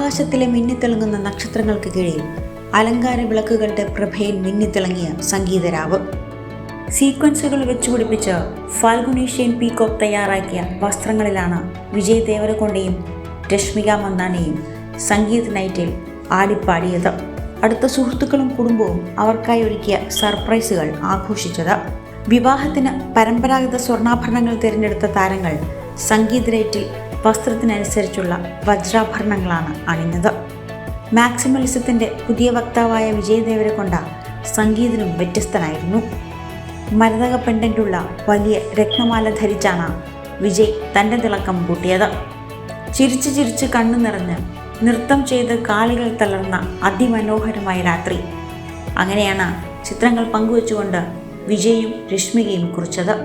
ആകാശത്തിലെ മിന്നിത്തിളങ്ങുന്ന നക്ഷത്രങ്ങൾക്ക് കീഴിൽ അലങ്കാര വിളക്കുകളുടെ പ്രഭയിൽ മിന്നിത്തിളങ്ങിയ സംഗീതരാവ്. സീക്വൻസുകൾ വെച്ചുപിടിപ്പിച്ച് ഫാൽഗുനീഷ്യൻ പീകോക്ക് തയ്യാറാക്കിയ വസ്ത്രങ്ങളിലാണ് വിജയ് ദേവരകൊണ്ടയും രശ്മിക മന്ദാനയും സംഗീത് നൈറ്റിൽ ആടിപ്പാടിയത്. അടുത്ത സുഹൃത്തുക്കളും കുടുംബവും അവർക്കായി ഒരുക്കിയ സർപ്രൈസുകൾ ആഘോഷിച്ചത്. വിവാഹത്തിന് പരമ്പരാഗത സ്വർണ്ണാഭരണങ്ങൾ തിരഞ്ഞെടുത്ത താരങ്ങൾ സംഗീത് നൈറ്റിൽ വസ്ത്രത്തിനനുസരിച്ചുള്ള വജ്രാഭരണങ്ങളാണ് അണിഞ്ഞത്. മാക്സിമലിസത്തിൻ്റെ പുതിയ വക്താവായ വിജയ് ദേവരകൊണ്ട സംഗീതിനും വ്യത്യസ്തനായിരുന്നു. മരതക പെൻഡൻ്റുള്ള വലിയ രത്നമാല ധരിച്ചാണ് വിജയ് തൻ്റെ തിളക്കം കൂട്ടിയത്. ചിരിച്ച് ചിരിച്ച് കണ്ണു നിറഞ്ഞ് നൃത്തം ചെയ്ത് കാലുകൾ തളർന്ന അതിമനോഹരമായ രാത്രി. അങ്ങനെയാണ് ചിത്രങ്ങൾ പങ്കുവച്ചുകൊണ്ട് വിജയും രശ്മികയും കുറിച്ചത്.